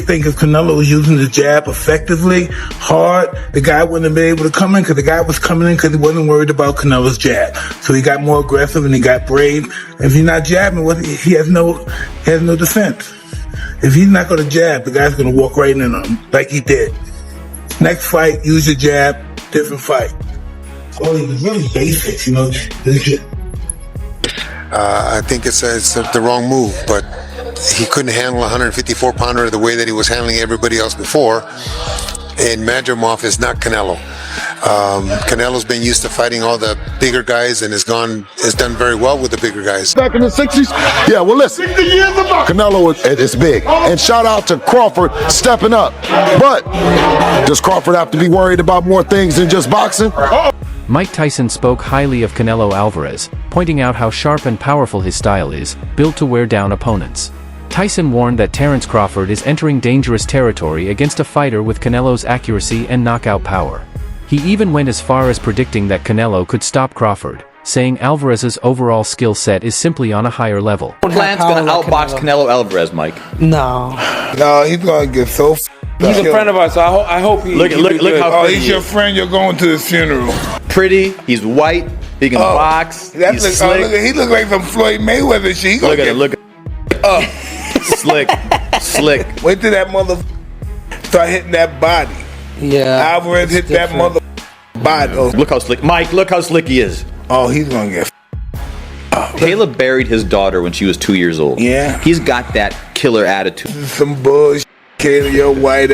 think if Canelo was using the jab effectively, hard, the guy wouldn't have been able to come in because the guy was coming in because he wasn't worried about Canelo's jab. So he got more aggressive and he got brave. If he's not jabbing, he has no defense. If he's not going to jab, the guy's going to walk right in on him like he did. Next fight, use your jab, different fight. So it's really basics, you know. I think it's the wrong move, but he couldn't handle a 154-pounder the way that he was handling everybody else before. And Madrimov is not Canelo. Canelo's been used to fighting all the bigger guys and has done very well with the bigger guys. Back in the 60s? Yeah, well listen, Canelo is big. And shout out to Crawford stepping up. But does Crawford have to be worried about more things than just boxing? Mike Tyson spoke highly of Canelo Alvarez, pointing out how sharp and powerful his style is, built to wear down opponents. Tyson warned that Terence Crawford is entering dangerous territory against a fighter with Canelo's accuracy and knockout power. He even went as far as predicting that Canelo could stop Crawford, saying Alvarez's overall skill set is simply on a higher level. Plan's gonna outbox Canelo Alvarez, Mike. No, he's gonna get so. He's a friend of ours, so I hope he. Look how pretty he's your friend. You're going to his funeral. Pretty. He's white. He can box. He's slick. He looks like some Floyd Mayweather shit. Look at slick. Wait till that mother start hitting that body. Yeah. Alvarez hit that mother body. Oh. Look how slick. Mike, look how slick he is. Oh, he's gonna get. Caleb buried his daughter when she was 2 years old. Yeah. He's got that killer attitude. Some bullshit. Caleb, you're white.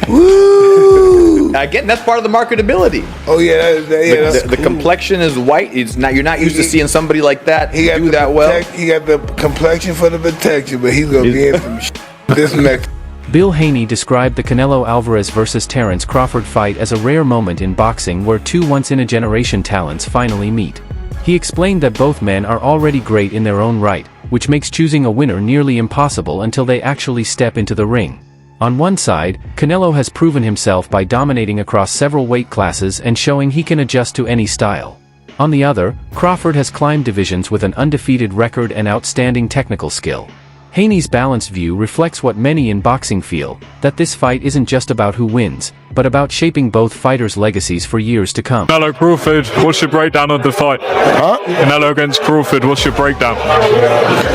Woo! Again, that's part of the marketability. Oh yeah, the complexion is white. You're not used to seeing somebody like that do that well. He got the complexion for the protection, but he's gonna be in some shit this next. Bill Haney described the Canelo Alvarez vs. Terence Crawford fight as a rare moment in boxing where two once-in-a-generation talents finally meet. He explained that both men are already great in their own right, which makes choosing a winner nearly impossible until they actually step into the ring. On one side, Canelo has proven himself by dominating across several weight classes and showing he can adjust to any style. On the other, Crawford has climbed divisions with an undefeated record and outstanding technical skill. Haney's balanced view reflects what many in boxing feel, that this fight isn't just about who wins, but about shaping both fighters' legacies for years to come. Canelo Crawford, what's your breakdown of the fight? Huh? Canelo against Crawford, what's your breakdown?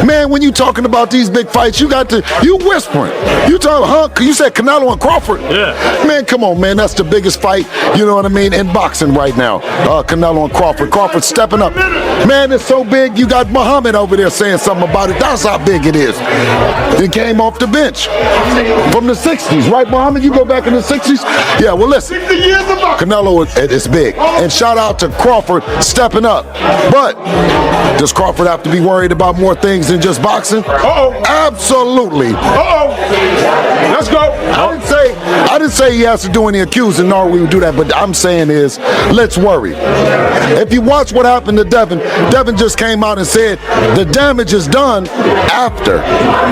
Man, when you talking about these big fights, you whispering. You talking, you said Canelo and Crawford? Yeah. Man, come on, man, that's the biggest fight, you know what I mean, in boxing right now. Canelo and Crawford. Crawford stepping up. Man, it's so big, you got Muhammad over there saying something about it. That's how big it is. He came off the bench from the 60s, right, Muhammad? You go back in the 60s? Yeah, well, listen, Canelo is big. And shout out to Crawford stepping up. But does Crawford have to be worried about more things than just boxing? Absolutely. Let's go. I didn't say he has to do any accusing, nor we would do that, but I'm saying is, let's worry. If you watch what happened to Devin just came out and said the damage is done after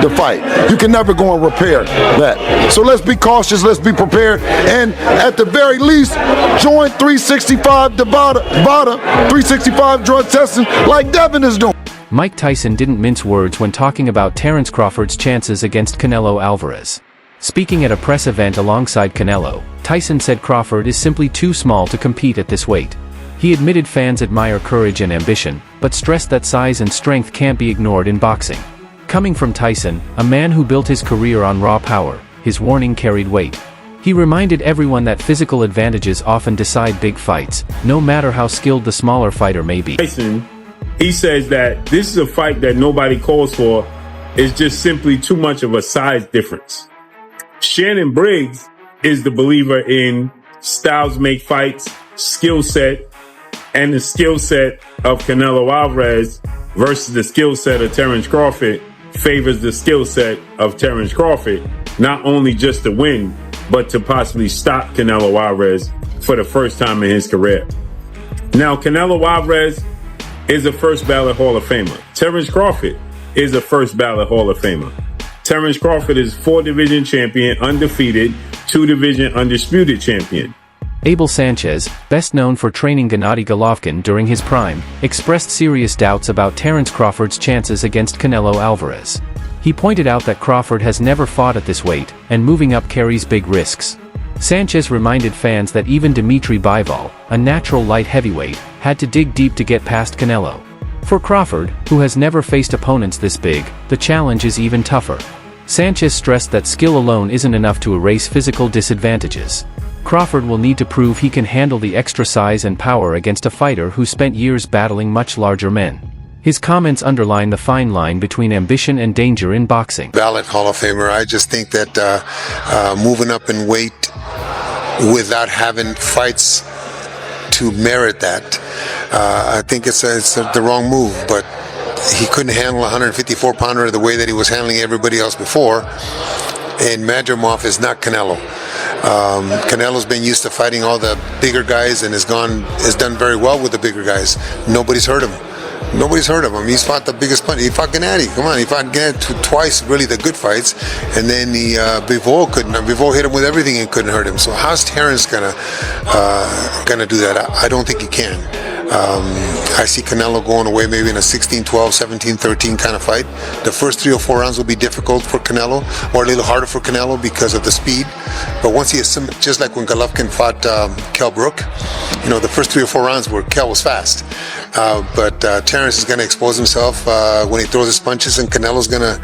the fight. You can never go and repair that. So let's be cautious, let's be prepared, and at the very least, join 365 Nevada, 365 drug testing like Devin is doing. Mike Tyson didn't mince words when talking about Terence Crawford's chances against Canelo Alvarez. Speaking at a press event alongside Canelo, Tyson said Crawford is simply too small to compete at this weight. He admitted fans admire courage and ambition, but stressed that size and strength can't be ignored in boxing. Coming from Tyson, a man who built his career on raw power, his warning carried weight. He reminded everyone that physical advantages often decide big fights, no matter how skilled the smaller fighter may be. Tyson, he says that this is a fight that nobody calls for. It's just simply too much of a size difference. Shannon Briggs is the believer in styles make fights, skill set, and the skill set of Canelo Alvarez versus the skill set of Terence Crawford favors the skill set of Terence Crawford, not only just to win, but to possibly stop Canelo Alvarez for the first time in his career. Now, Canelo Alvarez is a first ballot Hall of Famer. Terence Crawford is a first ballot Hall of Famer. Terence Crawford is 4-division champion, undefeated, 2-division undisputed champion. Abel Sanchez, best known for training Gennady Golovkin during his prime, expressed serious doubts about Terence Crawford's chances against Canelo Alvarez. He pointed out that Crawford has never fought at this weight, and moving up carries big risks. Sanchez reminded fans that even Dimitri Bivol, a natural light heavyweight, had to dig deep to get past Canelo. For Crawford, who has never faced opponents this big, the challenge is even tougher. Sanchez stressed that skill alone isn't enough to erase physical disadvantages. Crawford will need to prove he can handle the extra size and power against a fighter who spent years battling much larger men. His comments underline the fine line between ambition and danger in boxing. Valid Hall of Famer. I just think that moving up in weight without having fights to merit that, I think it's the wrong move. But he couldn't handle a 154-pounder the way that he was handling everybody else before. And Madrimov is not Canelo. Canelo's been used to fighting all the bigger guys and has done very well with the bigger guys. Nobody's hurt him. Nobody's heard of him. He's fought the biggest punch. He fought Gennady. Come on, he fought Gennady twice, really the good fights, and then Bivol couldn't. Bivol hit him with everything and couldn't hurt him. So how's Terence gonna do that? I don't think he can. I see Canelo going away maybe in a 16-12, 17-13 kind of fight. The first 3 or 4 rounds will be difficult for Canelo, or a little harder for Canelo because of the speed. But once he assimilates, just like when Golovkin fought Kell Brook, you know, the first 3 or 4 rounds where Kell was fast. But Terence is going to expose himself when he throws his punches, and Canelo's going to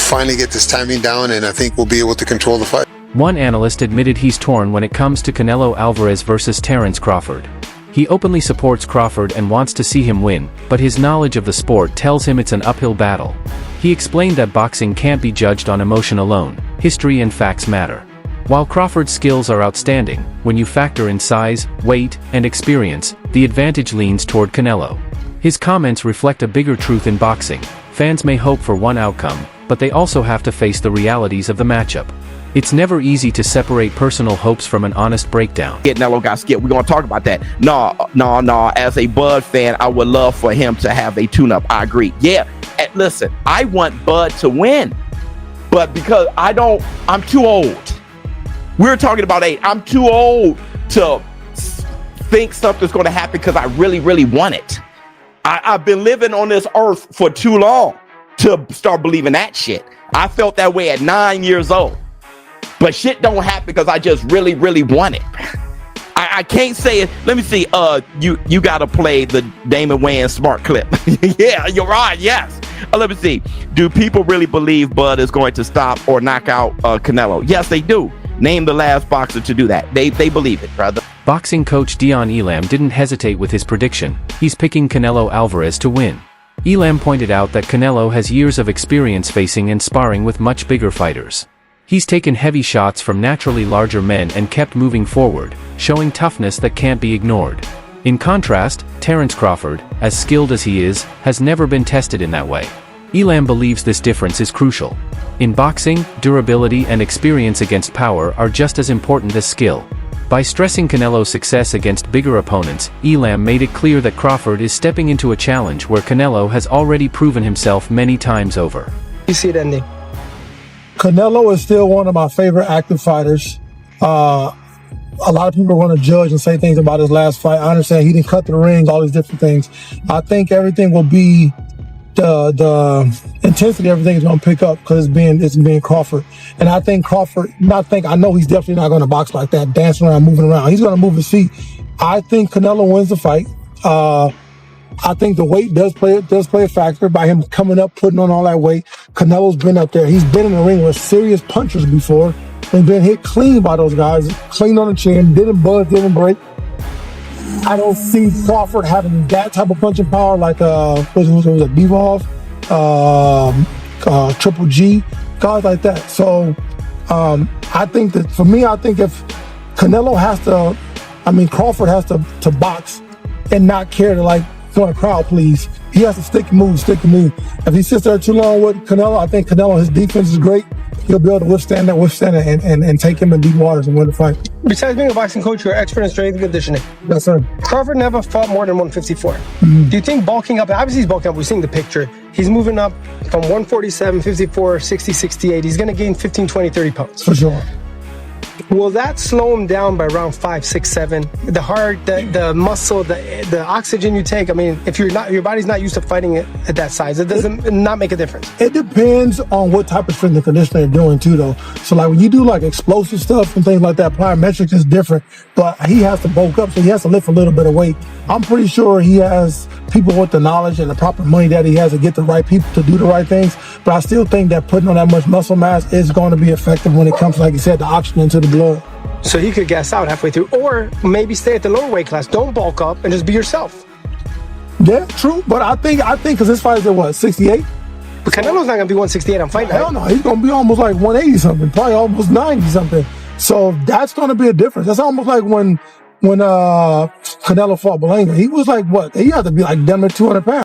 finally get this timing down, and I think we'll be able to control the fight. One analyst admitted he's torn when it comes to Canelo Alvarez versus Terence Crawford. He openly supports Crawford and wants to see him win, but his knowledge of the sport tells him it's an uphill battle. He explained that boxing can't be judged on emotion alone, history and facts matter. While Crawford's skills are outstanding, when you factor in size, weight, and experience, the advantage leans toward Canelo. His comments reflect a bigger truth in boxing. Fans may hope for one outcome, but they also have to face the realities of the matchup. It's never easy to separate personal hopes from an honest breakdown. Canelo got skipped. We're going to talk about that. No. As a Bud fan, I would love for him to have a tune-up. I agree. Yeah. And listen, I want Bud to win, but because I'm too old. We're talking about age. I'm too old to think something's going to happen because I really, really want it. I've been living on this earth for too long to start believing that shit. I felt that way at 9 years old. But shit don't happen because I just really, really want it. I can't say it. Let me see. You got to play the Damon Wayans smart clip. Yeah, you're right. Yes. Let me see. Do people really believe Bud is going to stop or knock out Canelo? Yes, they do. Name the last boxer to do that. They believe it, brother. Boxing coach Dion Elam didn't hesitate with his prediction. He's picking Canelo Alvarez to win. Elam pointed out that Canelo has years of experience facing and sparring with much bigger fighters. He's taken heavy shots from naturally larger men and kept moving forward, showing toughness that can't be ignored. In contrast, Terence Crawford, as skilled as he is, has never been tested in that way. Elam believes this difference is crucial. In boxing, durability and experience against power are just as important as skill. By stressing Canelo's success against bigger opponents, Elam made it clear that Crawford is stepping into a challenge where Canelo has already proven himself many times over. You see it ending. Canelo is still one of my favorite active fighters. A lot of people are going to judge and say things about his last fight. I understand he didn't cut the ring, all these different things. I think everything will be the intensity, everything is going to pick up because it's being Crawford. And I think Crawford, I know he's definitely not going to box like that, dancing around, moving around. He's going to move his feet. I think Canelo wins the fight. I think the weight does play a factor by him coming up, putting on all that weight. Canelo's been up there. He's been in the ring with serious punchers before and been hit clean by those guys, clean on the chin, didn't buzz, didn't break. I don't see Crawford having that type of punching power like was it Bivol, Triple G, guys like that. So I think that for me, I think if Canelo Crawford has to box and not care to like go to crowd please. He has to stick and move. If he sits there too long with Canelo, I think Canelo, his defense is great. He'll be able to withstand it and take him in deep waters and win the fight. Besides being a boxing coach, you're an expert in strength and conditioning. Yes, sir. Crawford never fought more than 154. Mm-hmm. Do you think bulking up, obviously he's bulking up, we've seen the picture. He's moving up from 147, 54, 60, 68. He's going to gain 15, 20, 30 pounds. For sure. Will that slow him down by around 5, 6, 7? The heart, the muscle, the oxygen you take. I mean, if your body's not used to fighting it at that size, it doesn't not make a difference. It depends on what type of strength and conditioning you're doing too, though. So like when you do like explosive stuff and things like that, plyometrics is different. But he has to bulk up, so he has to lift a little bit of weight. I'm pretty sure he has people with the knowledge and the proper money that he has to get the right people to do the right things. But I still think that putting on that much muscle mass is going to be effective when it comes, like you said, the oxygen to the blood. So he could gas out halfway through, or maybe stay at the lower weight class. Don't bulk up and just be yourself. Yeah, true. But I think because this fight is at what, 68? But Canelo's not gonna be 168 on fight night. Hell no, he's gonna be almost like 180 something, probably almost 90 something. So that's gonna be a difference. That's almost like when Canelo fought Belanga. He was like what? He had to be like damn near 200 pounds.